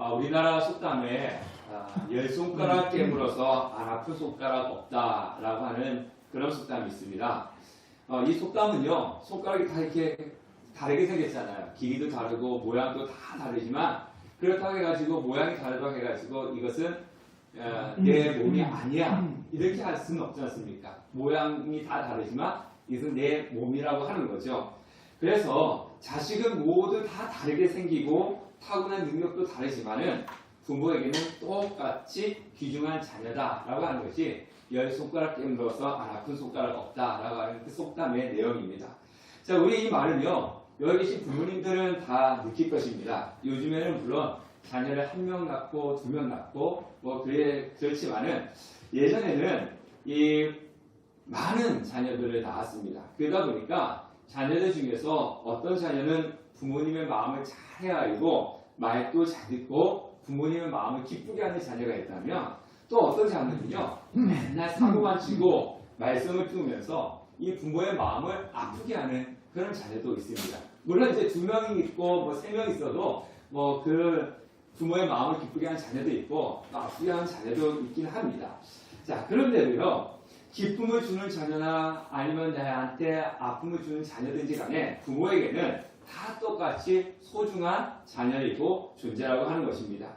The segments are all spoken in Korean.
우리나라 속담에 열 손가락 깨물어서 안 아픈 손가락 없다라고 하는 그런 속담이 있습니다. 이 속담은요, 손가락이 다 이렇게 다르게 생겼잖아요. 길이도 다르고 모양도 다 다르지만 그렇다고 해가지고 모양이 다르다고 해가지고 이것은 내 몸이 아니야 이렇게 할 수는 없지 않습니까? 모양이 다 다르지만 이것은 내 몸이라고 하는 거죠. 그래서 자식은 모두 다 다르게 생기고 타고난 능력도 다르지만은 부모에게는 똑같이 귀중한 자녀다라고 하는 것이 열 손가락 깨물어서 안 아픈 손가락 없다라고 하는 그 속담의 내용입니다. 자, 우리 이 말은요, 여기 계신 부모님들은 다 느낄 것입니다. 요즘에는 물론 자녀를 1명 낳고 2명 낳고 그렇지만은 예전에는 이 많은 자녀들을 낳았습니다. 그러다 보니까 자녀들 중에서 어떤 자녀는 부모님의 마음을 잘 헤아리고 말도 잘 듣고 부모님의 마음을 기쁘게 하는 자녀가 있다면 또 어떤 자녀는요, 맨날 사고만 치고 말썽을 피우면서 이 부모의 마음을 아프게 하는 그런 자녀도 있습니다. 물론 이제 2명이 있고 3명 있어도 그 부모의 마음을 기쁘게 하는 자녀도 있고 아프게 하는 자녀도 있긴 합니다. 자, 그런데도요, 기쁨을 주는 자녀나 아니면 나한테 아픔을 주는 자녀든지 간에 부모에게는 다 똑같이 소중한 자녀이고 존재라고 하는 것입니다.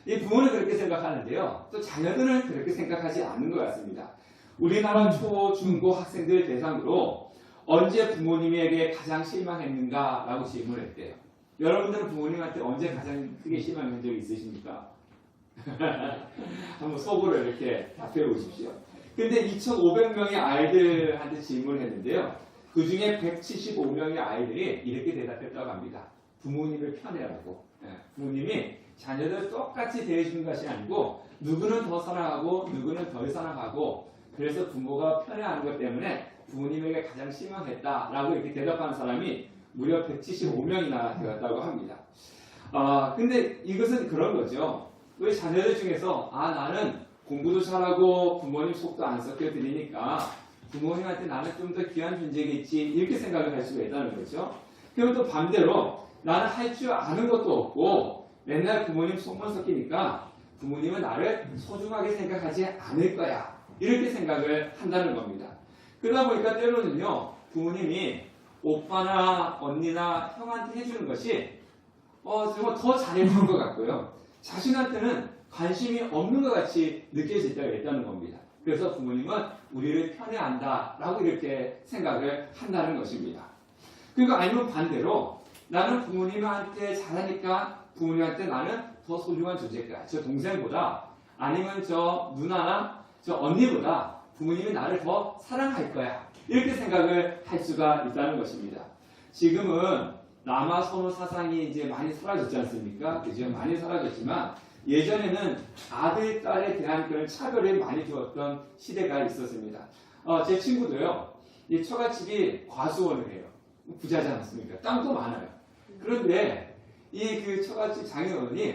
이 부모는 그렇게 생각하는데요, 또 자녀들은 그렇게 생각하지 않는 것 같습니다. 우리나라 초, 중고 학생들 대상으로 언제 부모님에게 가장 실망했는가 라고 질문했대요. 여러분들은 부모님한테 언제 가장 크게 실망한 적이 있으십니까? 한번 속으로 이렇게 답해 보십시오. 근데 2,500명의 아이들한테 질문을 했는데요, 그 중에 175명의 아이들이 이렇게 대답했다고 합니다. 부모님을 편애하고. 부모님이 자녀들 똑같이 대해주는 것이 아니고 누구는 더 사랑하고 누구는 덜 사랑하고, 그래서 부모가 편애하는 것 때문에 부모님에게 가장 실망했다라고 이렇게 대답하는 사람이 무려 175명이나 되었다고 합니다. 근데 이것은 그런 거죠. 우리 자녀들 중에서 나는 공부도 잘하고 부모님 속도 안 섞여 드리니까 부모님한테 나는 좀 더 귀한 존재겠지 이렇게 생각을 할 수가 있다는 거죠. 그리고 또 반대로 나는 할 줄 아는 것도 없고 맨날 부모님 속만 섞이니까 부모님은 나를 소중하게 생각하지 않을 거야 이렇게 생각을 한다는 겁니다. 그러다 보니까 때로는요, 부모님이 오빠나 언니나 형한테 해주는 것이 정말 더 잘해주는 것 같고요, 자신한테는 관심이 없는 것 같이 느껴질 때가 있다는 겁니다. 그래서 부모님은 우리를 편애한다라고 이렇게 생각을 한다는 것입니다. 그리고 아니면 반대로 나는 부모님한테 잘하니까 부모님한테 나는 더 소중한 존재일까, 저 동생보다 아니면 저 누나나 저 언니보다 부모님이 나를 더 사랑할 거야 이렇게 생각을 할 수가 있다는 것입니다. 지금은 남아 선호 사상이 이제 많이 사라졌지 않습니까? 그죠? 많이 사라졌지만 예전에는 아들, 딸에 대한 그런 차별을 많이 두었던 시대가 있었습니다. 제 친구도요, 이 처갓집이 과수원을 해요. 부자지 않습니까? 땅도 많아요. 그런데 그 처갓집 장인어른이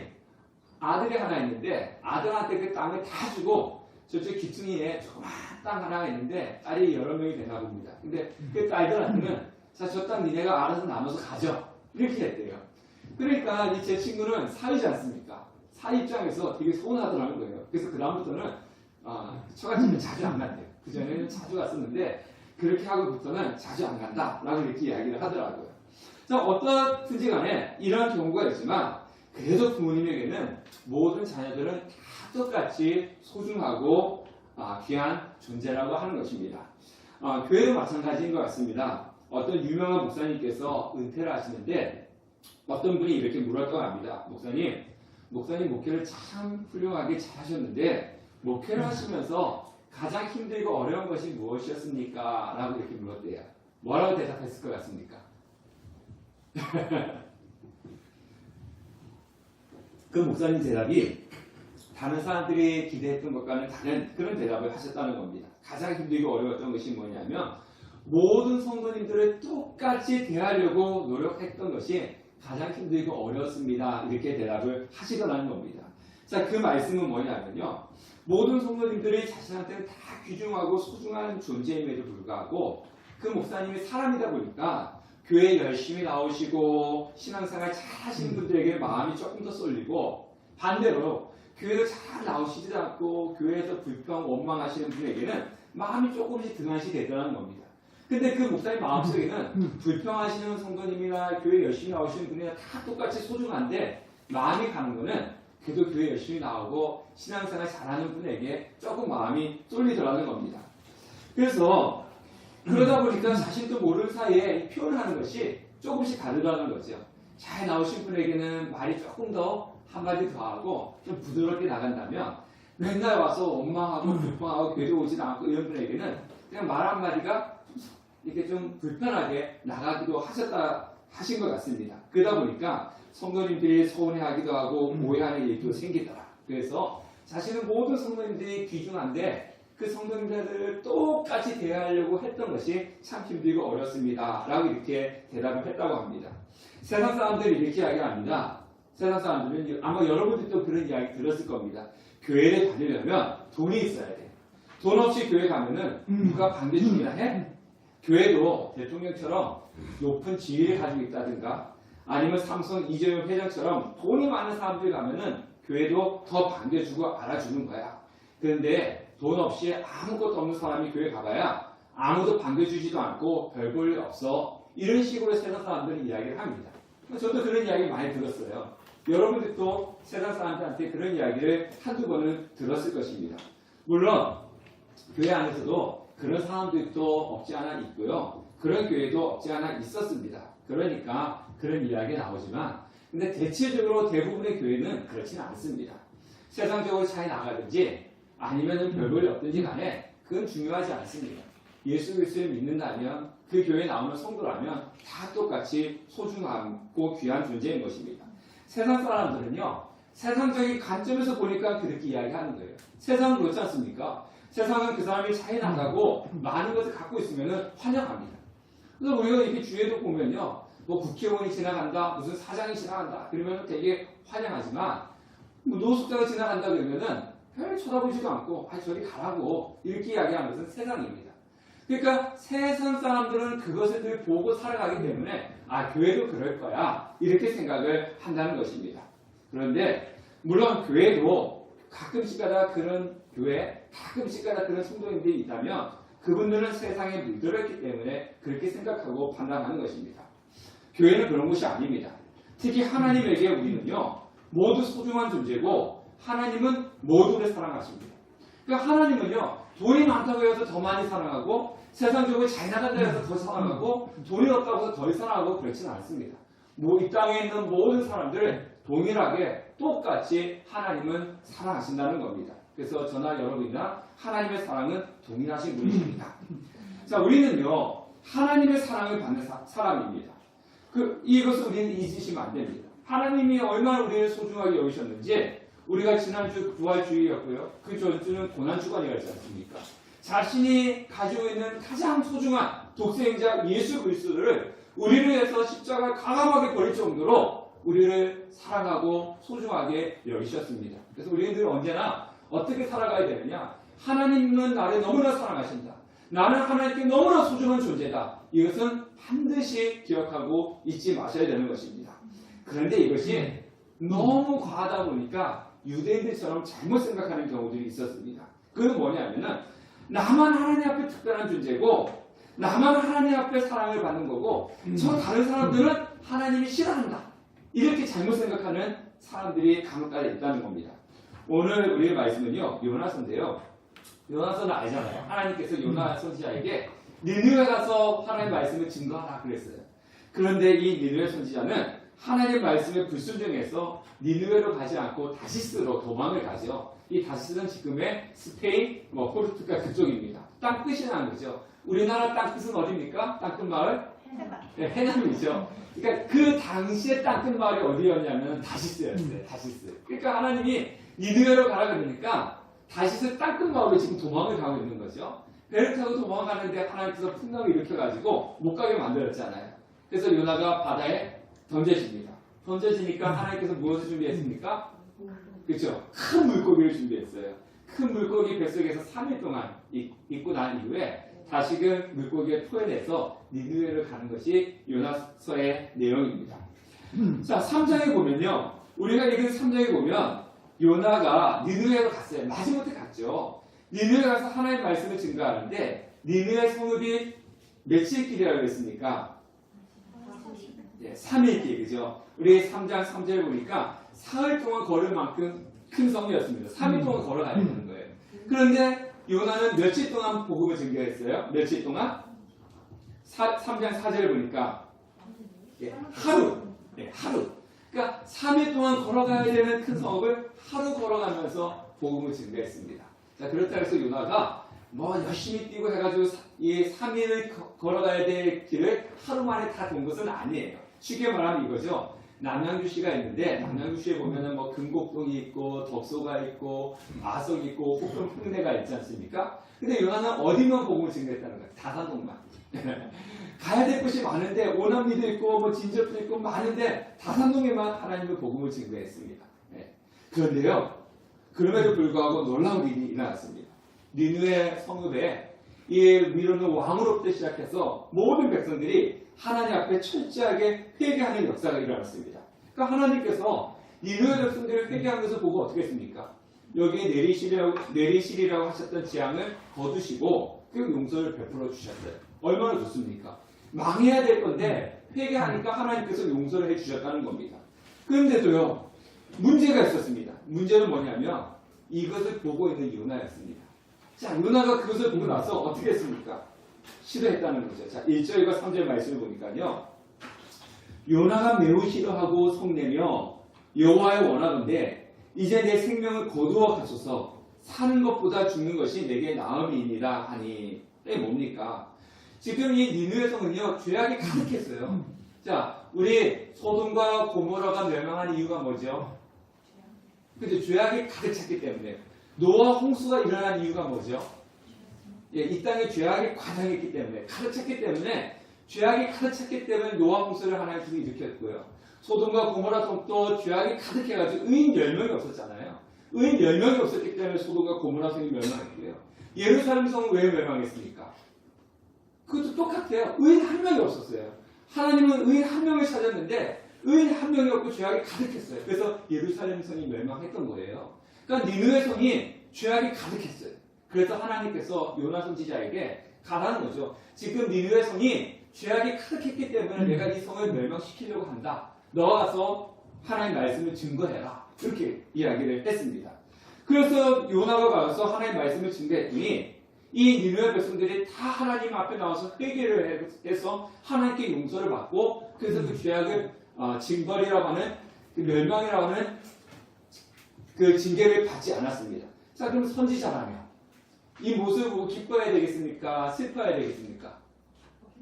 아들이 하나 있는데 아들한테 그 땅을 다 주고 저쪽 귀퉁이에 조그만 땅 하나가 있는데 딸이 여러 명이 되나 봅니다. 근데 그 딸들한테는 자, 저 땅 니네가 알아서 나눠서 가져 이렇게 했대요. 그러니까 제 친구는 사위지 않습니까? 사위 입장에서 되게 서운하더라는 거예요. 그래서 그 다음부터는 처갓집을 자주 안 간대요. 그전에는 자주 갔었는데 그렇게 하고부터는 자주 안 간다라고 이렇게 이야기를 하더라고요. 자, 어떻든지 간에 이런 경우가 있지만 그래도 부모님에게는 모든 자녀들은 다 똑같이 소중하고 귀한 존재라고 하는 것입니다. 교회도 마찬가지인 것 같습니다. 어떤 유명한 목사님께서 은퇴를 하시는데 어떤 분이 이렇게 물었다고 합니다. 목사님 목회를 참 훌륭하게 잘 하셨는데 목회를 하시면서 가장 힘들고 어려운 것이 무엇이었습니까? 라고 이렇게 물었대요. 뭐라고 대답했을 것 같습니까? 그 목사님 대답이 다른 사람들이 기대했던 것과는 다른 그런 대답을 하셨다는 겁니다. 가장 힘들고 어려웠던 것이 뭐냐면 모든 성도님들을 똑같이 대하려고 노력했던 것이 가장 힘들고 어려웠습니다. 이렇게 대답을 하시더라는 겁니다. 자, 그 말씀은 뭐냐면요, 모든 성도님들이 자신한테는 다 귀중하고 소중한 존재임에도 불구하고 그 목사님이 사람이다 보니까 교회에 열심히 나오시고 신앙생활 잘 하시는 분들에게 마음이 조금 더 쏠리고 반대로 교회도 잘 나오시지도 않고 교회에서 불평, 원망하시는 분에게는 마음이 조금씩 등한시 되더라는 겁니다. 근데 그 목사님 마음속에는 불평하시는 성도님이나 교회 열심히 나오시는 분이나 다 똑같이 소중한데 마음이 가는 거는 그래도 교회 열심히 나오고 신앙생활 잘하는 분에게 조금 마음이 쏠리더라는 겁니다. 그래서 그러다 보니까 자신도 모르는 사이에 표현하는 것이 조금씩 다르다는 거죠. 잘 나오신 분에게는 말이 조금 더 한마디 더 하고 좀 부드럽게 나간다면 맨날 와서 원망하고 불평하고 교회도 오지 않고 이런 분에게는 그냥 말 한마디가 이렇게 좀 불편하게 나가기도 하신 것 같습니다. 그러다 보니까 성도님들이 서운해하기도 하고 오해하는 일도 생기더라. 그래서 자신은 모든 성도님들이 귀중한데 그 성도님들을 똑같이 대하려고 했던 것이 참 힘들고 어렵습니다. 라고 이렇게 대답을 했다고 합니다. 세상 사람들이 이렇게 이야기합니다. 세상 사람들은 아마 여러분들도 그런 이야기 들었을 겁니다. 교회를 다니려면 돈이 있어야 돼. 돈 없이 교회 가면은 누가 반겨주기나 해? 교회도 대통령처럼 높은 지위를 가지고 있다든가 아니면 삼성 이재용 회장처럼 돈이 많은 사람들이 가면은 교회도 더 반겨주고 알아주는 거야. 그런데 돈 없이 아무것도 없는 사람이 교회 가봐야 아무도 반겨주지도 않고 별 볼 일 없어. 이런 식으로 세상 사람들은 이야기를 합니다. 저도 그런 이야기 많이 들었어요. 여러분들도 세상 사람들한테 그런 이야기를 한두 번은 들었을 것입니다. 물론 교회 안에서도 그런 사람들도 없지 않아 있고요. 그런 교회도 없지 않아 있었습니다. 그러니까 그런 이야기가 나오지만 근데 대체적으로 대부분의 교회는 그렇지는 않습니다. 세상적으로 잘 나가든지 아니면 별볼이 없든지 간에 그건 중요하지 않습니다. 예수 그리스도를 믿는다면 그 교회에 나오는 성도라면 다 똑같이 소중하고 귀한 존재인 것입니다. 세상 사람들은요. 세상적인 관점에서 보니까 그렇게 이야기하는 거예요. 세상은 그렇지 않습니까? 세상은 그 사람이 잘 나가고 많은 것을 갖고 있으면 환영합니다. 그래서 우리가 이렇게 주위에도 보면요. 뭐 국회의원이 지나간다, 무슨 사장이 지나간다, 그러면 되게 환영하지만, 뭐 노숙자가 지나간다 그러면은 별 쳐다보지도 않고, 저리 가라고, 이렇게 이야기하는 것은 세상입니다. 그러니까 세상 사람들은 그것을 늘 보고 살아가기 때문에, 교회도 그럴 거야, 이렇게 생각을 한다는 것입니다. 그런데, 물론 교회도 가끔씩 가다 그런 교회, 가끔씩 가다 그런 성도님들이 있다면, 그분들은 세상에 물들었기 때문에 그렇게 생각하고 판단하는 것입니다. 교회는 그런 곳이 아닙니다. 특히 하나님에게 우리는요, 모두 소중한 존재고, 하나님은 모두를 사랑하십니다. 그러니까 하나님은요, 돈이 많다고 해서 더 많이 사랑하고, 세상적으로 잘 나간다 해서 더 사랑하고, 돈이 없다고 해서 덜 사랑하고 그렇지는 않습니다. 이 땅에 있는 모든 사람들을 동일하게 똑같이 하나님은 사랑하신다는 겁니다. 그래서 저나 여러분이나 하나님의 사랑은 동일하신 분이십니다. 자, 우리는요, 하나님의 사랑을 받는 사람입니다. 이것을 우리는 잊으시면 안 됩니다. 하나님이 얼마나 우리를 소중하게 여기셨는지, 우리가 지난주 부활주의였고요. 그 전주는 고난주간이었지 않습니까? 자신이 가지고 있는 가장 소중한 독생자 예수 그리스도를 우리를 위해서 십자가를 과감하게 버릴 정도로 우리를 사랑하고 소중하게 여기셨습니다. 그래서 우리는 언제나 어떻게 살아가야 되느냐? 하나님은 나를 너무나 사랑하신다. 나는 하나님께 너무나 소중한 존재다. 이것은 반드시 기억하고 잊지 마셔야 되는 것입니다. 그런데 이것이 너무 과하다 보니까 유대인들처럼 잘못 생각하는 경우들이 있었습니다. 그건 뭐냐면은 나만 하나님 앞에 특별한 존재고 나만 하나님 앞에 사랑을 받는 거고 저 다른 사람들은 하나님이 싫어한다. 이렇게 잘못 생각하는 사람들이 간혹가다 있다는 겁니다. 오늘 우리의 말씀은요. 요나서인데요. 요나서는 알잖아요. 하나님께서 요나 선지자에게 니느웨 가서 하나님의 말씀을 증거하라 그랬어요. 그런데 이 니느웨 선지자는 하나님의 말씀에 불순종해서 니느웨로 가지 않고 다시스로 도망을 가죠. 이 다시스는 지금의 스페인, 포르투갈 그쪽입니다. 땅끝이 나는 거죠. 우리나라 땅끝은 어디입니까? 땅끝 마을? 네, 해남이죠. 그러니까 그 당시의 땅끝 마을이 어디였냐면 다시스였어요. 다시스. 그러니까 하나님이 니느웨로 가라 그러니까 다시스 땅끝 마을로 지금 도망을 가고 있는 거죠. 배를 타고 도망가는데 하나님께서 풍랑을 일으켜가지고 못 가게 만들었잖아요. 그래서 요나가 바다에 던져집니다. 던져지니까 하나님께서 무엇을 준비했습니까? 그렇죠. 큰 물고기를 준비했어요. 큰 물고기 뱃속에서 3일 동안 있고 난 이후에 다시금 물고기에 토해내서 니느웨를 가는 것이 요나서의 내용입니다. 자, 3장에 보면요. 우리가 읽은 3장에 보면 요나가 니느웨로 갔어요. 마지못해 갔죠. 니느웨 가서 하나님의 말씀을 증거하는데 니느웨 성읍이 며칠 길이라고 했습니까? 3일 길, 그죠? 우리 3장 3절 보니까 사흘 동안 걸을 만큼 큰 성이었습니다. 3일 동안 걸어가야 되는 거예요. 그런데 요나는 며칠 동안 복음을 증거했어요? 며칠 동안? 3장 4절을 보니까 하루. 하루. 그러니까 3일 동안 걸어가야 되는 큰 성읍을 하루 걸어가면서 복음을 증거했습니다. 자, 그렇다 해서 요나가 뭐 열심히 뛰고 해가지고 이 3일을 걸어가야 될 길을 하루 만에 다 돈 것은 아니에요. 쉽게 말하면 이거죠. 남양주시가 있는데 남양주시에 보면은 뭐 금곡동이 있고 덕소가 있고 아석이 있고 혹은 풍내가 있지 않습니까? 근데 요나는 어디만 복음을 증거했다는 거예요? 다산동만. 가야 될 곳이 많은데 오남리도 있고 뭐 진접도 있고 많은데 다산동에만 하나님의 복음을 증거했습니다. 네. 그런데요, 그럼에도 불구하고 놀라운 일이 일어났습니다. 니느웨 성읍에 이 위로는 왕으로부터 시작해서 모든 백성들이 하나님 앞에 철저하게 회개하는 역사가 일어났습니다. 그러니까 하나님께서 니느웨 백성들을 회개하는 것을 보고 어떻게 했습니까? 여기에 내리시리라고 하셨던 재앙을 거두시고 그 용서를 베풀어 주셨어요. 얼마나 좋습니까? 망해야 될 건데 회개하니까 하나님께서 용서를 해주셨다는 겁니다. 그런데도요, 문제가 있었습니다. 문제는 뭐냐면 이것을 보고 있는 요나였습니다. 자, 요나가 그것을 보고 나서 어떻게 했습니까? 싫어했다는 거죠. 자, 1절과 3절 말씀을 보니까요, 요나가 매우 싫어하고 성내며 여호와의 원하건대 이제 내 생명을 거두어 가소서. 사는 것보다 죽는 것이 내게 나음이니라 하니. 이게 뭡니까? 지금 이 니느웨 성은요, 죄악이 가득했어요. 자, 우리 소돔과 고모라가 멸망한 이유가 뭐죠? 그죠? 죄악이 가득 찼기 때문에. 노아 홍수가 일어난 이유가 뭐죠? 이 땅에 죄악이 과장했기 때문에, 가득 찼기 때문에, 죄악이 가득 찼기 때문에 노아 홍수를 하나님께서 일으켰고요. 소돔과 고모라 성도 죄악이 가득해가지고 의인 10명이 없었잖아요. 의인 10명이 없었기 때문에 소돔과 고모라 성이 멸망했고요. 예루살렘 성은 왜 멸망했습니까? 그것도 똑같아요. 의인 한 명이 없었어요. 하나님은 의인 한 명을 찾았는데 의인 한 명이 없고 죄악이 가득했어요. 그래서 예루살렘 성이 멸망했던 거예요. 그러니까 니느웨 성이 죄악이 가득했어요. 그래서 하나님께서 요나 선지자에게 가라는 거죠. 지금 니느웨 성이 죄악이 가득했기 때문에 내가 이 성을 멸망시키려고 한다. 너가 가서 하나님 말씀을 증거해라. 그렇게 이야기를 했습니다. 그래서 요나가 가서 하나님 말씀을 증거했더니 이 니느웨 백성들이 다 하나님 앞에 나와서 회개를 해서 하나님께 용서를 받고 그래서 그 죄악을 징벌이라고 하는 그 멸망이라고 하는 그 징계를 받지 않았습니다. 자, 그럼 선지자라면 이 모습을 보고 기뻐해야 되겠습니까? 슬퍼해야 되겠습니까?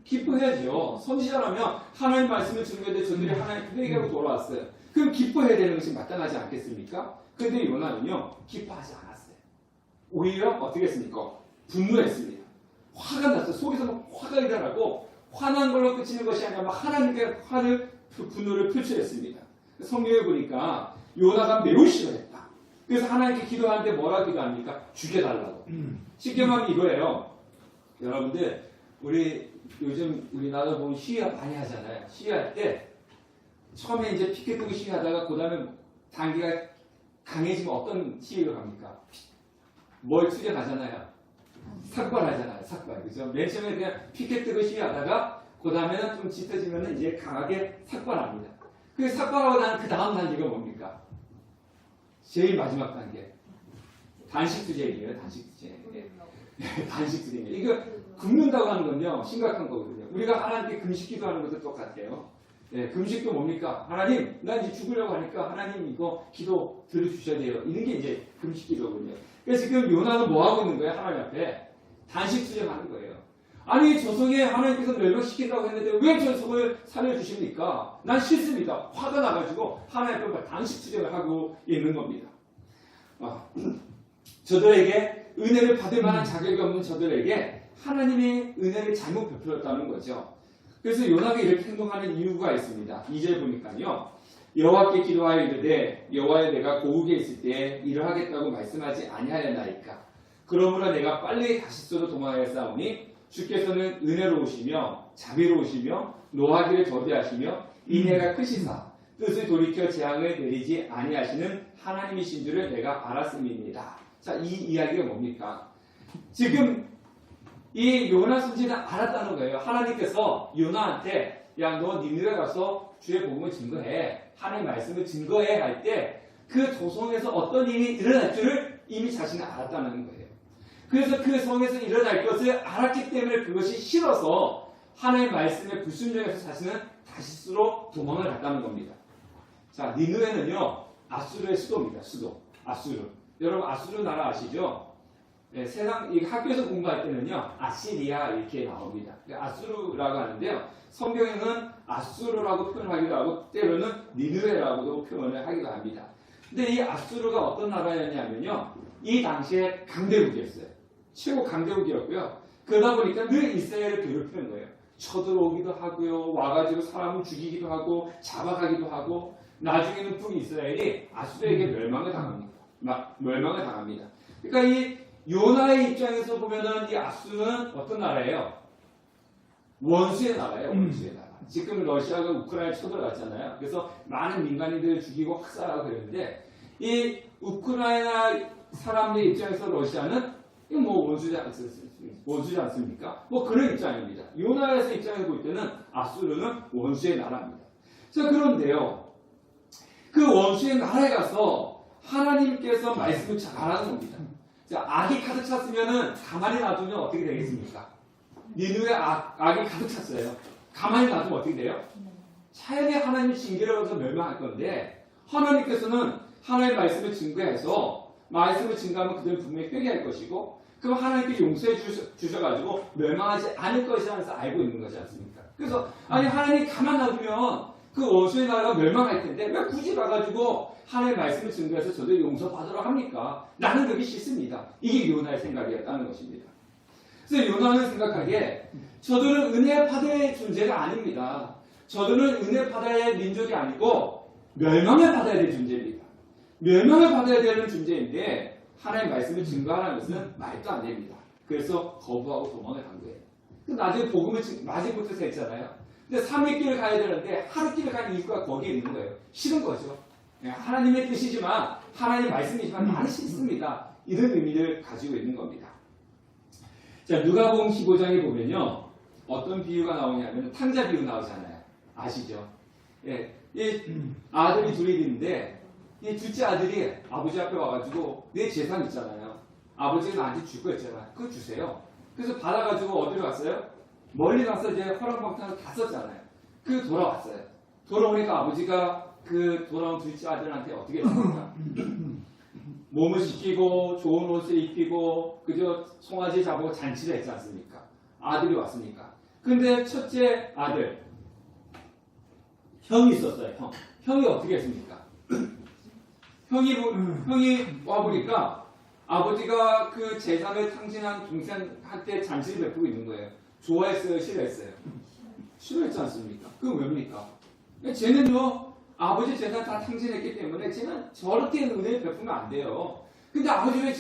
기뻐해야죠. 선지자라면 하나님 말씀을 증거했는데 저들이 하나님 회개하고 돌아왔어요. 그럼 기뻐해야 되는 것이 마땅하지 않겠습니까? 그런데 요나는요, 기뻐하지 않았어요. 오히려 어떻게 했습니까? 분노했습니다. 화가 났어요. 속에서 막 화가 일어나고 화난 걸로 그치는 것이 아니라 막 하나님께 분노를 표출했습니다. 성경에 보니까 요나가 매우 싫어했다. 그래서 하나님께 기도하는데 뭐라 기도합니까? 죽여달라고. 쉽게 말하면 이거예요. 여러분들, 요즘 우리나라 보면 시위 많이 하잖아요. 시위할 때 처음에 이제 피켓 들고 시위하다가 그 다음에 단계가 강해지면 어떤 시위로 갑니까? 뭘 투쟁하잖아요. 삭발하잖아요. 삭발. 그죠? 맨 처음에 그냥 피켓 들고 시위하다가 그 다음에는 좀 짙어지면 이제 강하게 삭발합니다. 그 삭발하고 나는 그 다음 단계가 뭡니까? 제일 마지막 단계. 단식 투쟁이에요. 단식 투쟁. 단식 투쟁이에요. 이거 굶는다고 하는 건요, 심각한 거거든요. 우리가 하나님께 금식 기도하는 것도 똑같아요. 금식도 뭡니까? 하나님, 나 이제 죽으려고 하니까 하나님 이거 기도 들어주셔야 돼요. 이런 게 이제 금식 기도거든요. 그래서 지금 요나는 뭐 하고 있는 거예요? 하나님 앞에 단식 투쟁하는 거예요. 아니, 저 성에 하나님께서 멸망시킨다고 했는데 왜 저 성을 살려주십니까? 난 싫습니다. 화가 나가지고 하나님 앞에 단식 투쟁을 하고 있는 겁니다. 저들에게 은혜를 받을 만한 자격이 없는 저들에게 하나님의 은혜를 잘못 베풀었다는 거죠. 그래서 요나가 이렇게 행동하는 이유가 있습니다. 2절 보니까요. 여호와께 기도하여 이르되 여호와여 내가 고국에 있을 때 일을 하겠다고 말씀하지 아니하였나이까. 그러므로 내가 빨리 다시스로 도망하였사오니 주께서는 은혜로우시며 자비로우시며 노하기를 더디하시며 인애가 크시사 뜻을 돌이켜 재앙을 내리지 아니하시는 하나님이신 줄을 내가 알았음이니이다. 자, 이 이야기가 뭡니까? 지금 이 요나 선지는 알았다는 거예요. 하나님께서 요나한테 야, 너 니느웨 가서 주의 복음을 증거해. 하나님의 말씀을 증거해 할 때 그 도성에서 어떤 일이 일어날 줄을 이미 자신은 알았다는 거예요. 그래서 그 성에서 일어날 것을 알았기 때문에 그것이 싫어서 하나님의 말씀에 불순종해서 자신은 다시스로 도망을 갔다는 겁니다. 자, 니느웨는요, 아수르의 수도입니다. 수도. 아수르. 여러분, 아수르 나라 아시죠? 네, 세상, 이 학교에서 공부할 때는요, 아시리아 이렇게 나옵니다. 아수르라고 하는데요, 성경에는 아수르라고 표현하기도 하고, 때로는 니느웨라고도 표현을 하기도 합니다. 근데 이 아수르가 어떤 나라였냐면요, 이 당시에 강대국이었어요. 최고 강대국이었고요. 그러다 보니까 늘 이스라엘을 괴롭히는 거예요. 쳐들어오기도 하고요, 와가지고 사람을 죽이기도 하고, 잡아가기도 하고, 나중에는 북이스라엘이 아수르에게 멸망을 당합니다. 그러니까 이 요나의 입장에서 보면은 이 아수르는 어떤 나라예요? 원수의 나라예요, 원수의 나라. 지금 러시아가 우크라이나에 쳐들어갔잖아요. 그래서 많은 민간인들을 죽이고 학살하고 그랬는데, 이 우크라이나 사람들 입장에서 러시아는 뭐 원수지 않습니까? 뭐 그런 입장입니다. 요나에서 입장에서 볼 때는 아수르는 원수의 나라입니다. 자, 그런데요, 그 원수의 나라에 가서 하나님께서 말씀을 잘하는 겁니다. 자, 악이 가득 찼으면은 가만히 놔두면 어떻게 되겠습니까? 니느웨 악이 가득 찼어요. 가만히 놔두면 어떻게 돼요? 차라리 하나님의 징계를 받아서 멸망할 건데, 하나님께서는 하나님의 말씀을 증거해서 말씀을 증거하면 그들은 분명히 회개할 것이고, 그럼 하나님께 용서해 주셔가지고 멸망하지 않을 것이라면서 알고 있는 거지 않습니까? 그래서 아니, 하나님이 가만 놔두면 그 원수의 나라가 멸망할 텐데 왜 굳이 가가지고 하나님의 말씀을 증거해서 저들 용서받으러 합니까? 나는 그게 싫습니다. 이게 요나의 생각이었다는 것입니다. 그래서 요나는 생각하기에 저들은 은혜 바다의 존재가 아닙니다. 저들은 은혜 바다의 민족이 아니고 멸망을 받아야 될 존재입니다. 멸망을 받아야 되는 존재인데 하나님의 말씀을 증거하라는 것은 말도 안 됩니다. 그래서 거부하고 도망을 간 거예요. 나중에 복음을 마지못해서 했잖아요. 근데 3일 길을 가야 되는데 하루 길을 가는 이유가 거기에 있는 거예요. 싫은 거죠. 하나님의 뜻이지만 하나님의 말씀이지만 나는 싫습니다. 이런 의미를 가지고 있는 겁니다. 자, 누가복음 15장에 보면요, 어떤 비유가 나오냐면 탕자 비유 나오잖아요. 아시죠? 예, 이 아들이 둘이 있는데 이 둘째 아들이 아버지 앞에 와가지고 내 재산 있잖아요. 아버지가 나한테 줄 거 있잖아요. 그거 주세요. 그래서 받아가지고 어디로 갔어요? 멀리 가서 이제 허랑방탕을 다 썼잖아요. 그 돌아왔어요. 돌아오니까 아버지가 그 돌아온 둘째 아들한테 어떻게 했습니까? 몸을 씻기고 좋은 옷을 입히고 그저 송아지 잡고 잔치를 했지 않습니까? 아들이 왔으니까. 근데 첫째 아들 형이 있었어요. 형이 어떻게 했습니까? 형이 와보니까 아버지가 그 재산을 탕진한 동생한테 잔치를 베푸고 있는 거예요. 좋아했어요? 싫어했어요? 싫어했지 않습니까? 그건 왜입니까? 쟤는요, 아버지 재산 다 탕진했기 때문에 쟤는 저렇게 은혜를 베푸면 안 돼요. 근데 아버지 왜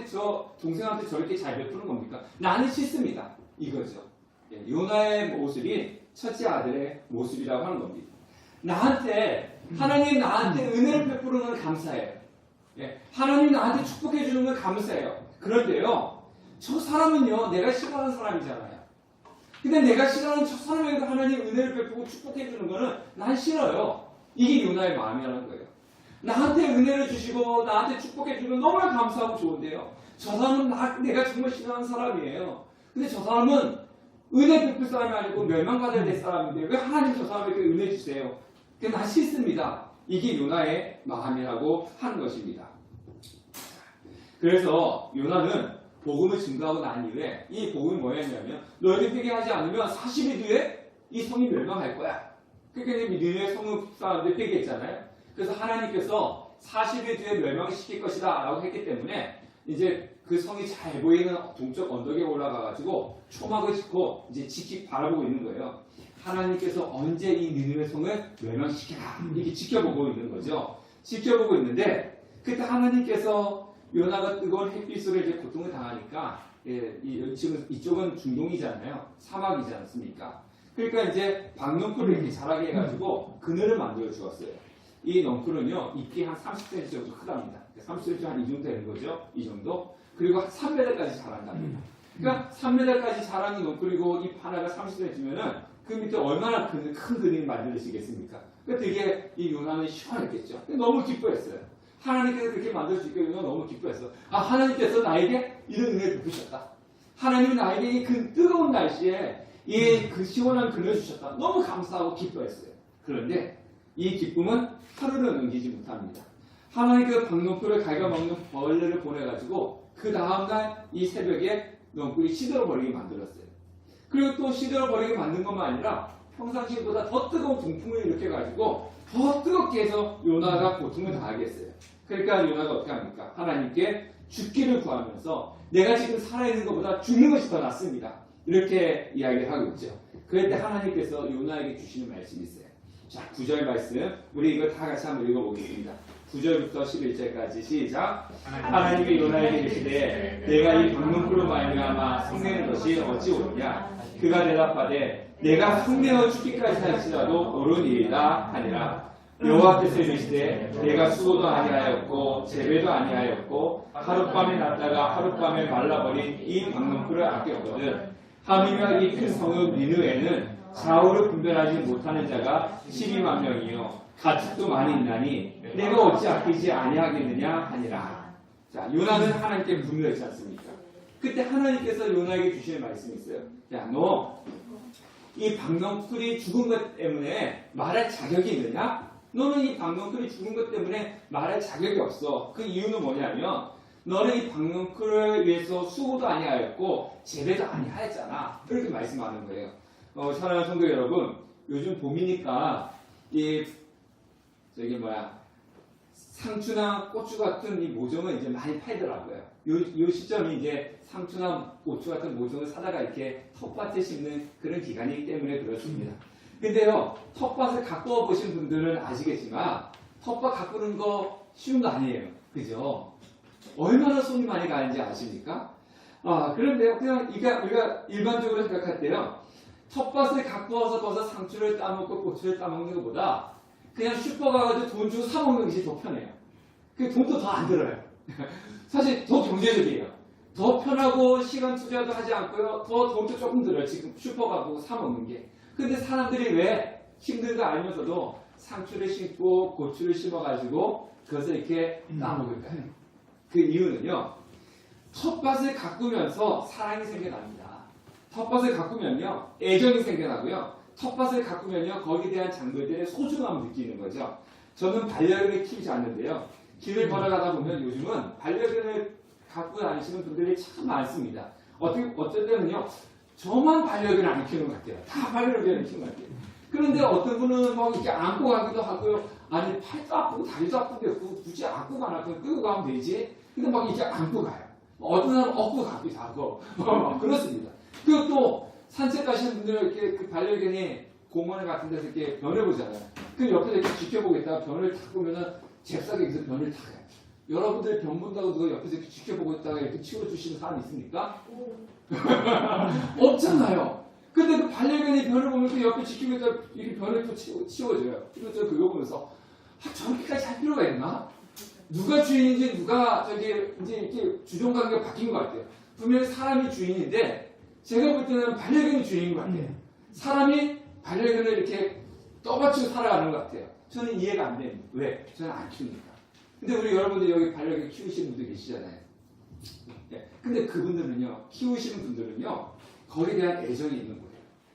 저 동생한테 저렇게 잘 베푸는 겁니까? 나는 싫습니다. 이거죠. 요나의 모습이 첫째 아들의 모습이라고 하는 겁니다. 하나님 나한테 은혜를 베푸는 건 감사해요. 하나님 나한테 축복해 주는 건 감사해요. 그런데요, 저 사람은요, 내가 싫어하는 사람이잖아요. 근데 내가 싫어하는 저 사람에게도 하나님 은혜를 베푸고 축복해 주는 거는 난 싫어요. 이게 요나의 마음이라는 거예요. 나한테 은혜를 주시고 나한테 축복해 주면 너무나 감사하고 좋은데요. 저 사람은 내가 정말 싫어하는 사람이에요. 근데 저 사람은 은혜 베풀 사람이 아니고 멸망받아야 될 사람인데 왜 하나님 저 사람에게 은혜 주세요? 그게 난 싫습니다. 이게 요나의 마음이라고 하는 것입니다. 그래서 요나는 복음을 증거하고 난 이후에 이 복음이 뭐였냐면 너희들 회개하지 않으면 40일 뒤에 이 성이 멸망할 거야. 그러니까 니네 성읍 사람들 회개했잖아요. 그래서 하나님께서 40일 뒤에 멸망시킬 것이다 라고 했기 때문에 이제 그 성이 잘 보이는 동쪽 언덕에 올라가가지고 초막을 짓고 이제 바라보고 있는 거예요. 하나님께서 언제 이 니느웨 성을 멸망시키라 이렇게 지켜보고 있는 거죠. 지켜보고 있는데 그때 하나님께서 요나가 뜨거운 햇빛으로 이제 고통을 당하니까 지금 이쪽은 중동이잖아요. 사막이지 않습니까? 그러니까 이제 박넝쿨을 이렇게 자라게 해가지고 그늘을 만들어 주었어요. 이 넝쿨은요, 잎이 한 30cm 정도 크답니다. 30cm 한 이 정도 되는 거죠. 이 정도. 그리고 한 3m까지 자란답니다. 그러니까 3m까지 자라는 넝쿨이고 잎 하나가 30cm면은 그 밑에 얼마나 큰 그늘이 만들어지겠습니까? 그러니까 되게 이 요나는 시원했겠죠. 너무 기뻐했어요. 하나님께서 그렇게 만들어주니까 요나가 너무 기뻐했어. 아, 하나님께서 나에게 이런 은혜를 베푸셨다. 하나님은 나에게 이 그 뜨거운 날씨에 이 그 시원한 그늘을 주셨다. 너무 감사하고 기뻐했어요. 그런데 이 기쁨은 하루를 넘기지 못합니다. 하나님께서 박넝쿨을 갉아먹는 벌레를 보내가지고 그 다음날 이 새벽에 넝쿨이 시들어버리게 만들었어요. 그리고 또 시들어버리게 만든 것만 아니라 평상시보다 더 뜨거운 동풍을 일으켜가지고 더 뜨겁게 해서 요나가 고통을 당하게 했어요. 그러니까 요나가 어떻게 합니까? 하나님께 죽기를 구하면서 내가 지금 살아있는 것보다 죽는 것이 더 낫습니다. 이렇게 이야기를 하고 있죠. 그럴 때 하나님께서 요나에게 주시는 말씀이 있어요. 자, 9절 말씀 우리 이거 다 같이 한번 읽어보겠습니다. 9절부터 11절까지 시작. 하나님이 요나에게 이르시되 내가 이 박넝쿨로 말미암아 성내는 것이 어찌 옳으냐. 그가 대답하되 내가 성내어 죽기까지 할지라도 옳은 일이다 하니라. 여호와께서 이르시되 내가 수고도 아니하였고 재배도 아니하였고 하룻밤에 났다가 하룻밤에 말라버린 이 박넝쿨을 아꼈거든. 하물며 이 큰 성읍 니느웨는 좌우를 분별하지 못하는 자가 12만 명이요 가축도 많이 있나니 내가 어찌 아끼지 아니하겠느냐 하니라. 자, 요나는 하나님께 분노했지 않습니까? 그때 하나님께서 요나에게 주시는 말씀이 있어요. 야, 너 이 박넝쿨이 죽은 것 때문에 말할 자격이 있느냐? 너는 이 박넝쿨이 죽은 것 때문에 말할 자격이 없어. 그 이유는 뭐냐면 너는 이 박넝쿨을 위해서 수고도 아니하였고 재배도 아니하였잖아. 이렇게 말씀하는 거예요. 사랑하는 성도 여러분, 요즘 봄이니까 이 상추나 고추 같은 이 모종은 이제 많이 팔더라고요. 요 시점이 이제 상추나 고추 같은 모종을 사다가 이렇게 텃밭에 심는 그런 기간이기 때문에 그렇습니다. 근데요, 텃밭을 가꾸어 보신 분들은 아시겠지만 텃밭 가꾸는 거 쉬운 거 아니에요. 그죠? 얼마나 손이 많이 가는지 아십니까? 그런데요, 그냥 우리가 일반적으로 생각할 때요, 텃밭을 가꾸어서 거기서 상추를 따먹고 고추를 따먹는 것보다 그냥 슈퍼 가가지고 돈 주고 사먹는 것이 더 편해요. 그 돈도 더 안 들어요. 사실 더 경제적이에요. 더 편하고 시간 투자도 하지 않고요. 더 돈도 조금 들어요. 지금 슈퍼 가고 사먹는 게. 근데 사람들이 왜 힘든 거 알면서도 상추를 심고 고추를 심어가지고 그것을 이렇게 따먹을까요? 그 이유는요, 텃밭을 가꾸면서 사랑이 생겨납니다. 텃밭을 가꾸면요, 애정이 생겨나고요, 텃밭을 가꾸면요, 거기에 대한 장물들의 소중함을 느끼는 거죠. 저는 반려견을 키우지 않는데요, 길을 걸어가다 보면 요즘은 반려견을 갖고 다니시는 분들이 참 많습니다. 어떤 때는요, 저만 반려견을 안 키우는 것 같아요. 다 반려견을 키우는 것 같아요. 그런데 어떤 분은 막 이렇게 안고 가기도 하고요, 아니 팔도 아프고 다리도 아픈데 굳이 안고 가나 그냥 끌고 가면 되지. 근데 막 이렇게 안고 가요. 어떤 사람은 업고 가기도 하고 그렇습니다. 그리고 또 산책 가시는 분들은 이렇게 그 반려견이 공원 같은 데서 이렇게 변을 보잖아요. 그 옆에서 이렇게 지켜보고 있다가 변을 탁 보면은 잽싸게 여기서 변을 탁 해요. 여러분들 변 본다고 누가 옆에서 이렇게 지켜보고 있다가 이렇게 치워주시는 사람 있습니까? 없잖아요. 근데 그 반려견이 변을 보면 그 옆에 지키고 있다가 이렇게 변을 또 치워줘요. 그래서 저 그거 보면서 저렇게까지 할 필요가 있나? 누가 주인인지 누가 이제 이렇게 주종관계가 바뀐 것 같아요. 분명히 사람이 주인인데 제가 볼 때는 반려견이 주인인 것 같아요. 사람이 반려견을 이렇게 떠받치고 살아가는 것 같아요. 저는 이해가 안 됩니다. 왜? 저는 안 키우니까. 근데 우리 여러분들 여기 반려견 키우시는 분들 계시잖아요. 네. 근데 그분들은요, 키우시는 분들은요, 거기에 대한 애정이 있는 거예요.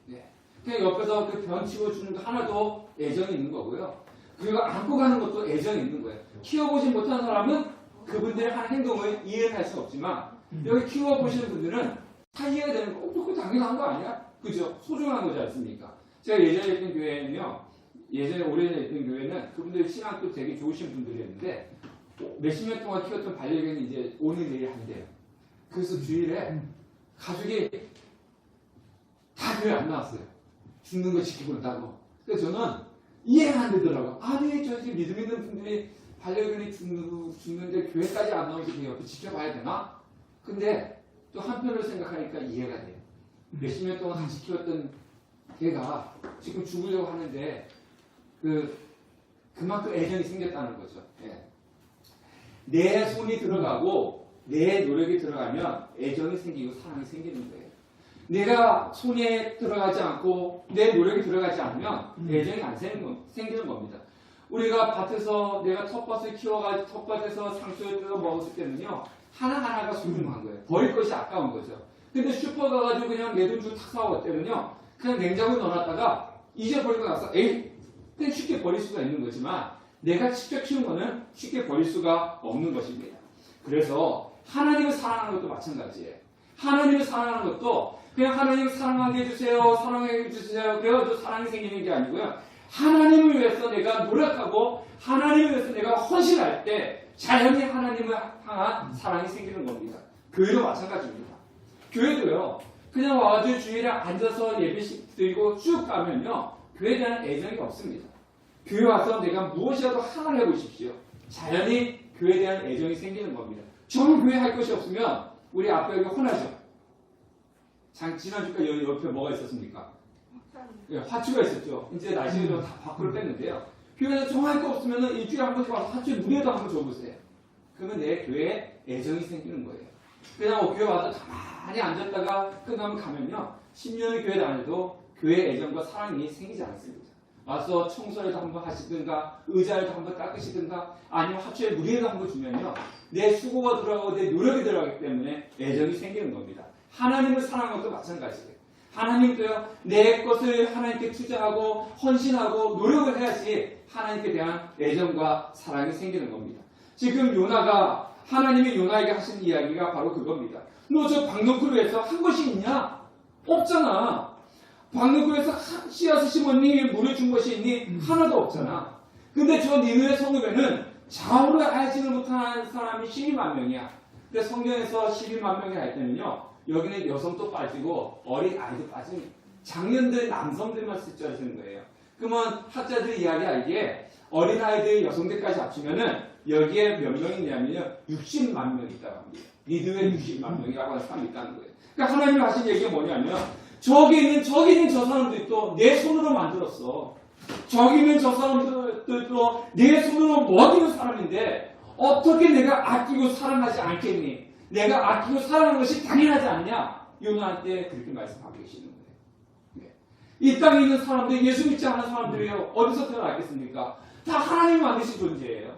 네. 그냥 옆에서 그 변 치워주는 거 하나도 애정이 있는 거고요. 그리고 안고 가는 것도 애정이 있는 거예요. 키워보지 못한 사람은 그분들의 하는 행동을 이해할 수 없지만 여기 키워보시는 분들은 다 이해가 되는 거. 그거 당연한 거 아니야? 그죠? 소중한 거지 않습니까? 제가 예전에 있던 교회는요, 예전에 오래전에 있던 교회는 그분들 신앙도 되게 좋으신 분들이었는데 몇십 년 동안 키웠던 반려견이 이제 오늘 내일 한대요. 그래서 주일에 가족이 다 교회 안 나왔어요. 죽는 거 지키고 있다고. 그래서 저는 이해가 안 되더라고요. 아니, 저기 믿음 있는 분들이 반려견이 죽는데 교회까지 안 나오지 그 옆에 지켜봐야 되나? 근데 또 한편으로 생각하니까 이해가 돼요. 몇십 년 동안 같이 키웠던 걔가 지금 죽으려고 하는데 그만큼 애정이 생겼다는 거죠. 예. 내 손이 들어가고 내 노력이 들어가면 애정이 생기고 사랑이 생기는 거예요. 내가 손에 들어가지 않고 내 노력이 들어가지 않으면 애정이 안 생기는 겁니다. 우리가 밭에서 내가 텃밭을 키워가지고 텃밭에서 상추를 뜯어 먹었을 때는요, 하나하나가 소중한 거예요. 버릴 것이 아까운 거죠. 근데 슈퍼 가가지고 그냥 내 돈 주고 탁 사올 때는요, 그냥 냉장고에 넣어놨다가 잊어버리고 나서 그냥 쉽게 버릴 수가 있는 거지만 내가 직접 키운 거는 쉽게 버릴 수가 없는 것입니다. 그래서 하나님을 사랑하는 것도 마찬가지예요. 하나님을 사랑하는 것도 그냥 하나님 사랑하게 해주세요, 사랑하게 해주세요, 그래가지고 사랑이 생기는 게 아니고요. 하나님을 위해서 내가 노력하고 하나님을 위해서 내가 헌신할 때 자연히 하나님을 향한 사랑이 생기는 겁니다. 교회도 마찬가지입니다. 교회도요, 그냥 와가지고 주일에 앉아서 예배식 드리고 쭉 가면요, 교회에 대한 애정이 없습니다. 교회 와서 내가 무엇이라도 하나를 해보십시오. 자연히 교회에 대한 애정이 생기는 겁니다. 저는 교회 할 것이 없으면 우리 앞에 여기 혼나죠. 지난주까지 여기 옆에 뭐가 있었습니까? 예, 화추가 있었죠. 이제 날씨가 좀 다 밖으로 뺐는데요. 교회에서 정할 거 없으면 일주일에 한 번씩 와서 화추에 물에도 한번 줘보세요. 그러면 내 교회에 애정이 생기는 거예요. 그냥 교회 와서 가만히 앉았다가 끝나면 가면요, 10년의 교회 다녀도 교회 애정과 사랑이 생기지 않습니다. 와서 청소라도 한번 하시든가 의자라도 한번 닦으시든가 아니면 화초에 물이라도 한번 주면요, 내 수고가 들어가고 내 노력이 들어가기 때문에 애정이 생기는 겁니다. 하나님을 사랑하는 것도 마찬가지예요. 하나님도요, 내 것을 하나님께 투자하고 헌신하고 노력을 해야지 하나님께 대한 애정과 사랑이 생기는 겁니다. 지금 요나가 하나님이 요나에게 하신 이야기가 바로 그겁니다. 너 저 박농쿨에서 한 것이 있냐? 없잖아. 박농쿨에서 씨앗을 심었니? 물을 준 것이 있니? 하나도 없잖아. 근데 저 니느웨 성읍에는 좌우를 알지를 못하는 사람이 12만 명이야. 근데 성경에서 12만 명이 할 때는요, 여기는 여성도 빠지고 어린 아이도 빠집니다. 장년들 남성들만 숫자를 거예요. 그러면 학자들이 이야기하기에 어린 아이들 여성들까지 합치면은 여기에 몇 명이 있냐면요, 60만 명이 있다고 합니다. 니느웨 60만 명이라고 하는 사람이 있다는 거예요. 그러니까 하나님 하신 얘기가 뭐냐면, 저기 있는 저 사람들도 내 손으로 만들었어. 저기 있는 저 사람들도 내 손으로 먹이는 사람인데 어떻게 내가 아끼고 사랑하지 않겠니? 내가 아끼고 사랑하는 것이 당연하지 않냐? 요나한테 그렇게 말씀하고 계시는 거예요. 네. 이 땅에 있는 사람들, 예수 믿지 않는 사람들이요, 어디서 태어났겠습니까? 다 하나님 만드신 존재예요.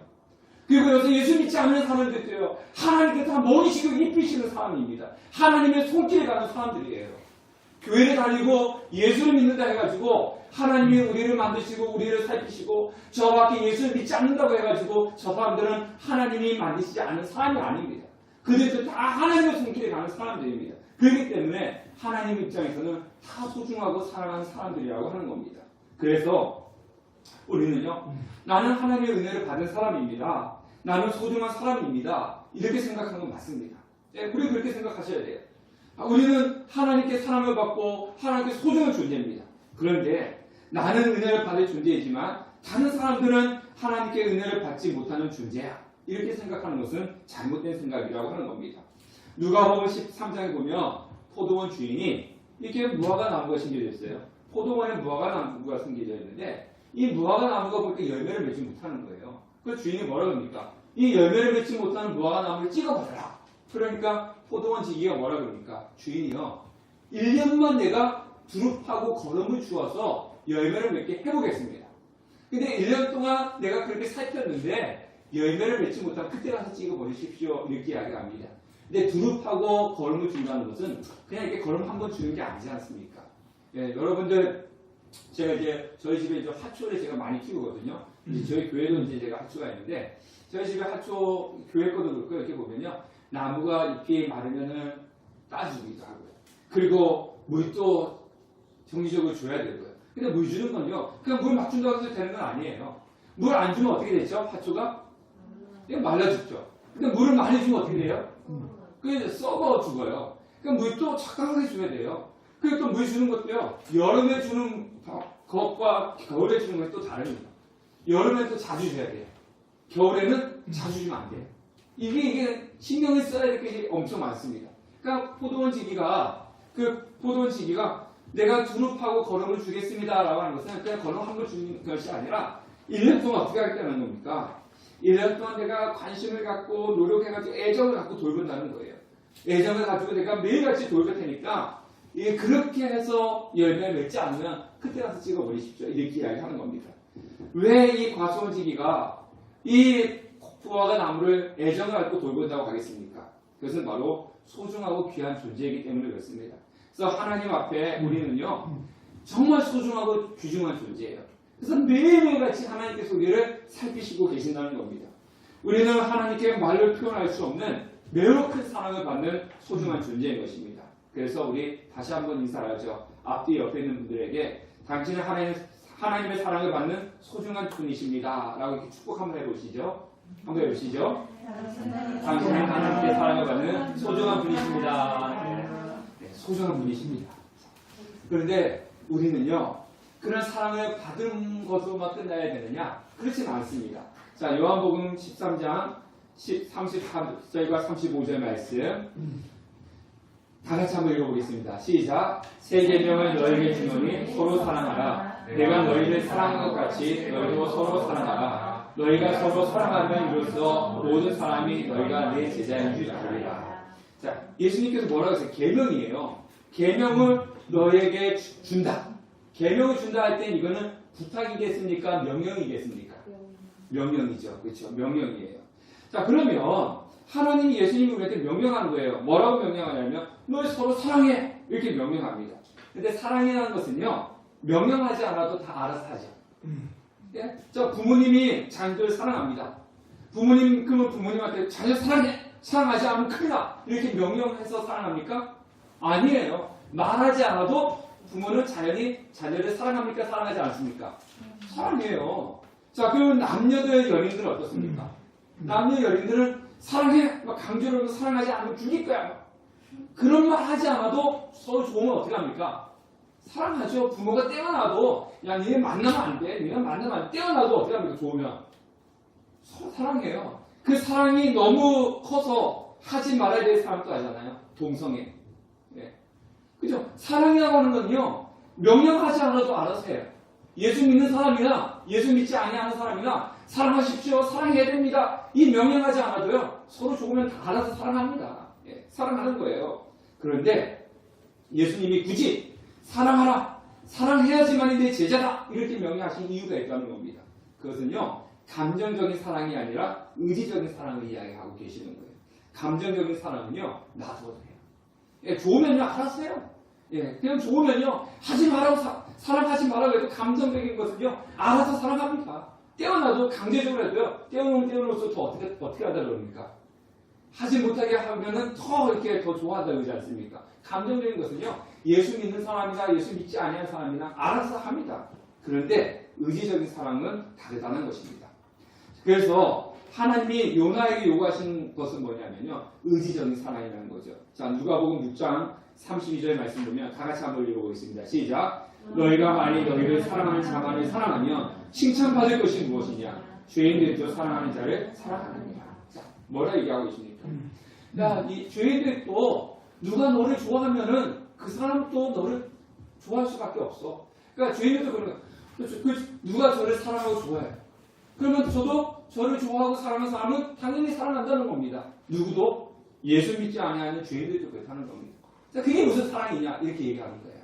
그리고 여기서 예수 믿지 않는 사람들도요, 하나님께 다 먹이시고 입히시는 사람입니다. 하나님의 손길에 가는 사람들이에요. 교회를 다니고 예수를 믿는다 해가지고 하나님이 우리를 만드시고 우리를 살피시고 저밖에 예수를 믿지 않는다고 해가지고 저 사람들은 하나님이 만드시지 않은 사람이 아닙니다. 그들도 다 하나님의 손길에 가는 사람들입니다. 그렇기 때문에 하나님 입장에서는 다 소중하고 사랑하는 사람들이라고 하는 겁니다. 그래서 우리는요, 나는 하나님의 은혜를 받은 사람입니다. 나는 소중한 사람입니다. 이렇게 생각하는 건 맞습니다. 네, 우리 그렇게 생각하셔야 돼요. 우리는 하나님께 사랑을 받고 하나님께 소중한 존재입니다. 그런데 나는 은혜를 받을 존재이지만 다른 사람들은 하나님께 은혜를 받지 못하는 존재야. 이렇게 생각하는 것은 잘못된 생각이라고 하는 겁니다. 누가복음 13장에 보면 포도원 주인이 이렇게 무화과 나무가 심겨져 있어요. 포도원에 무화과 나무가 심겨져 있는데 이 무화과 나무가 보니까 열매를 맺지 못하는 거예요. 그 주인이 뭐라 그럽니까? 이 열매를 맺지 못하는 무화과 나무를 찍어버려라. 그러니까 포도원 지기가 뭐라 그럽니까? 주인이요, 1년만 내가 두릅하고 거름을 주어서 열매를 맺게 해보겠습니다. 근데 1년 동안 내가 그렇게 살폈는데 열매를 맺지 못하면 그때 가서 찍어버리십시오. 이렇게 이야기합니다. 근데 두릅하고 거름을 준다는 것은 그냥 이렇게 거름 한번 주는 게 아니지 않습니까? 예, 여러분들, 제가 이제 저희 집에 이제 화초를 제가 많이 키우거든요. 이제 저희 교회도 이제 제가 화초가 있는데 저희 집에 화초 교회 거도 그렇고 이렇게 보면요, 나무가 잎이 마르면은 따주기도 하고요. 그리고 물도 정기적으로 줘야 되고요. 근데 물 주는 건요, 그냥 물 막 준다고 해서 되는 건 아니에요. 물 안 주면 어떻게 되죠? 화초가? 그냥 말라 죽죠. 근데 물을 많이 주면 어떻게 돼요? 그게 썩어 죽어요. 그러니까 물도 적당하게 줘야 돼요. 그리고 또 물 주는 것도요, 여름에 주는 것과 겨울에 주는 것이 또 다릅니다. 여름에 또 자주 줘야 돼요. 겨울에는 자주 주면 안 돼요. 이게 신경을 써야 될 게 엄청 많습니다. 그러니까 포도원 지기가 내가 두릅하고 거름을 주겠습니다라고 하는 것은 그냥 거름 한 번 주는 것이 아니라 1년 동안 어떻게 하겠다는 겁니까? 1년 동안 내가 관심을 갖고 노력해가지고 애정을 갖고 돌본다는 거예요. 애정을 가지고 내가 매일같이 돌볼 테니까 그렇게 해서 열매를 맺지 않으면 그때 가서 찍어버리십시오. 이렇게 이야기하는 겁니다. 왜 이 과수원지기가 이 부화가 나무를 애정을 갖고 돌본다고 하겠습니까? 그것은 바로 소중하고 귀한 존재이기 때문에 그렇습니다. 그래서 하나님 앞에 우리는요 정말 소중하고 귀중한 존재예요. 그래서 매일매일같이 하나님께서 우리를 살피시고 계신다는 겁니다. 우리는 하나님께 말로 표현할 수 없는 매우 큰 사랑을 받는 소중한 존재인 것입니다. 그래서 우리 다시 한번 인사를 하죠. 앞뒤 옆에 있는 분들에게 당신은 하나님의 사랑을 받는 소중한 분이십니다. 라고 이렇게 축복 한번 해보시죠. 한번 해보시죠. 당신은 하나님의 사랑을 받는 소중한 분이십니다. 네, 소중한 분이십니다. 그런데 우리는요 그런 사랑을 받은 것으로만 끝나야 되느냐? 그렇지는 않습니다. 자, 요한복음 13장 33절과 35절 말씀 다 같이 한번 읽어보겠습니다. 시작. 새 계명을 너에게 주노니 서로 사랑하라. 내가 너희를 사랑한 것 같이 너희도 서로 사랑하라. 너희가 서로 사랑하면 이로써 모든 사람이 너희가 내 제자인 줄 알리라. 자, 예수님께서 뭐라고 했어요? 계명이에요. 계명을 너에게 준다. 계명을 준다 할 땐 이거는 부탁이겠습니까? 명령이겠습니까? 명령이죠. 그렇죠. 명령이에요. 자, 그러면 하나님이 예수님이 우리한테 명령하는 거예요. 뭐라고 명령하냐면 너희 서로 사랑해. 이렇게 명령합니다. 근데 사랑이라는 것은요. 명령하지 않아도 다 알아서 하죠. 예? 자, 부모님이 자녀들 사랑합니다. 그러면 부모님한테 자녀 사랑해. 사랑하지 않으면 큰일 나. 이렇게 명령해서 사랑합니까? 아니에요. 말하지 않아도 부모는 자녀를 사랑합니까? 사랑하지 않습니까? 사랑해요. 자, 그러면 남녀들 연인들은 어떻습니까? 남녀 연인들은 사랑해! 막 강조로 사랑하지 않으면 죽일 거야. 그런 말 하지 않아도 서로 좋으면 어떻게 합니까? 사랑하죠. 부모가 떼어놔도 야 니네 만나면 안 돼. 니네 만나면 안 돼. 떼어놔도 어떻게 합니까? 좋으면. 서로 사랑해요. 그 사랑이 너무 커서 하지 말아야 될 사람도 하잖아요. 동성애. 예. 그죠? 사랑이라고 하는 건요. 명령하지 않아도 알아서 해요. 예수 믿는 사람이나 예수 믿지 아니하는 사람이나 사랑하십시오. 사랑해야 됩니다. 이 명령하지 않아도요. 서로 좋으면 다 알아서 사랑합니다. 예, 사랑하는 거예요. 그런데 예수님이 굳이 사랑하라. 사랑해야지만이 내 제자다. 이렇게 명령하신 이유가 있다는 겁니다. 그것은요. 감정적인 사랑이 아니라 의지적인 사랑을 이야기하고 계시는 거예요. 감정적인 사랑은요. 놔둬도 돼요. 예, 좋으면요. 알아서 해요. 예, 그냥 좋으면요. 하지 말라고 사랑하지 말라고 해도 감정적인 것은요. 알아서 사랑합니다. 떼어놔도 강제적으로 해도요. 떼어놓을수록 더 어떻게 하다 그럽니까? 하지 못하게 하면은 더 이렇게 더 좋아한다 그러지 않습니까? 감정적인 것은요. 예수 믿는 사람이나 예수 믿지 아니한 사람이나 알아서 합니다. 그런데 의지적인 사랑은 다르다는 것입니다. 그래서 하나님이 요나에게 요구하신 것은 뭐냐면요. 의지적인 사랑이라는 거죠. 자, 누가복음 6장 32절 말씀 보면 다 같이 한번 읽어보겠습니다. 시작. 너희가 만일 너희를 사랑하는 자만을 사랑하면 칭찬받을 것이 무엇이냐? 죄인들도 사랑하는 자를 사랑하느니라. 자, 뭐라 얘기하고 계십니까? 야, 이 죄인들도 누가 너를 좋아하면은 그 사람도 너를 좋아할 수밖에 없어. 그러니까 죄인들도 그런 거야. 누가 저를 사랑하고 좋아해. 그러면 저도 저를 좋아하고 사랑하는 사람은 당연히 사랑한다는 겁니다. 누구도 예수 믿지 아니하는 죄인들도 그렇다는 겁니다. 자, 그게 무슨 사랑이냐? 이렇게 얘기하는 거예요.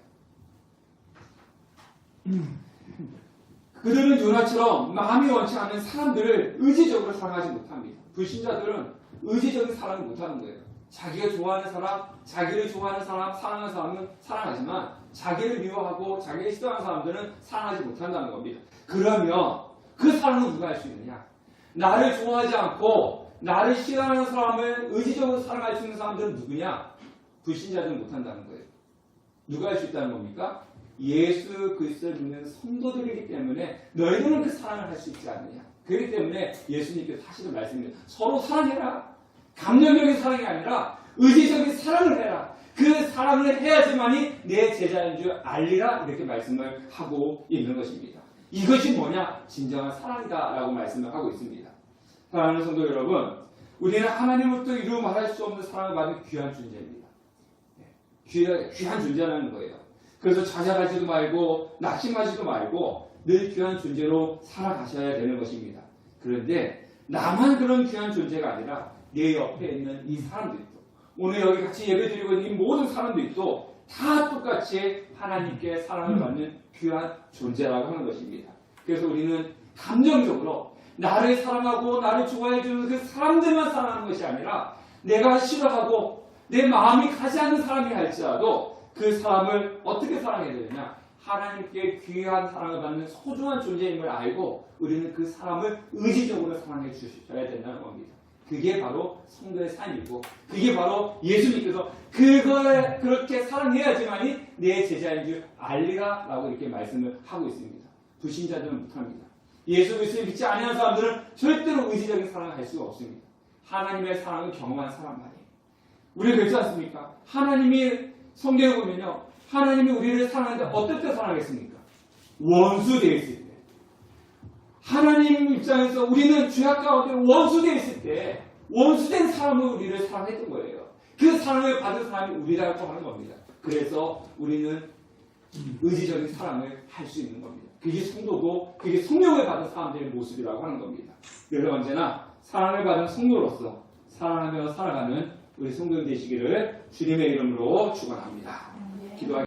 그들은 요나처럼 마음이 원치 않는 사람들을 의지적으로 사랑하지 못합니다. 불신자들은 의지적인 사랑을 못하는 거예요. 자기가 좋아하는 사람, 자기를 좋아하는 사람, 사랑하는 사람은 사랑하지만 자기를 미워하고 자기를 싫어하는 사람들은 사랑하지 못한다는 겁니다. 그러면 그 사랑은 누가 할 수 있느냐? 나를 좋아하지 않고 나를 싫어하는 사람을 의지적으로 사랑할 수 있는 사람들은 누구냐? 불신자들은 못한다는 거예요. 누가 할 수 있다는 겁니까? 예수 그리스도를 믿는 성도들이기 때문에 너희들은 그 사랑을 할 수 있지 않느냐. 그렇기 때문에 예수님께서 하시는 말씀입니다. 서로 사랑해라. 감정적인 사랑이 아니라 의지적인 사랑을 해라. 그 사랑을 해야지만이 내 제자인 줄 알리라. 이렇게 말씀을 하고 있는 것입니다. 이것이 뭐냐? 진정한 사랑이다 라고 말씀을 하고 있습니다. 사랑하는 성도 여러분, 우리는 하나님으로부터 이루 말할 수 없는 사랑을 받은 귀한 존재입니다. 귀한 존재라는 거예요. 그래서 좌절하지도 말고 낙심하지도 말고 늘 귀한 존재로 살아가셔야 되는 것입니다. 그런데 나만 그런 귀한 존재가 아니라 내 옆에 있는 이 사람들도, 오늘 여기 같이 예배드리고 있는 이 모든 사람들도 다 똑같이 하나님께 사랑을 받는 귀한 존재라고 하는 것입니다. 그래서 우리는 감정적으로 나를 사랑하고 나를 좋아해주는 그 사람들만 사랑하는 것이 아니라 내가 싫어하고 내 마음이 가지 않는 사람이 할지라도 그 사람을 어떻게 사랑해야 되느냐? 하나님께 귀한 사랑을 받는 소중한 존재임을 알고 우리는 그 사람을 의지적으로 사랑해 주셔야 된다는 겁니다. 그게 바로 성도의 삶이고, 그게 바로 예수님께서 그걸 그렇게 사랑해야지만이 내 제자인 줄 알리라 라고 이렇게 말씀을 하고 있습니다. 불신자들은 못합니다. 예수 그리스도를 믿지 않는 사람들은 절대로 의지적인 사랑을 할 수가 없습니다. 하나님의 사랑을 경험한 사람만이. 우리가 그렇지 않습니까? 하나님이 성경에 보면요, 하나님이 우리를 사랑하는데 어떨 때 사랑했습니까? 원수되어 있을 때. 하나님 입장에서 우리는 죄악 가운데 원수되어 있을 때 원수된 사람을 우리를 사랑했던 거예요. 그 사랑을 받은 사람이 우리라고 하는 겁니다. 그래서 우리는 의지적인 사랑을 할 수 있는 겁니다. 그게 성도고 그게 성령을 받은 사람들의 모습이라고 하는 겁니다. 그래서 언제나 사랑을 받은 성도로서 사랑하며 살아가는 우리 성도 되시기를 주님의 이름으로 축원합니다. 기도하겠습니다.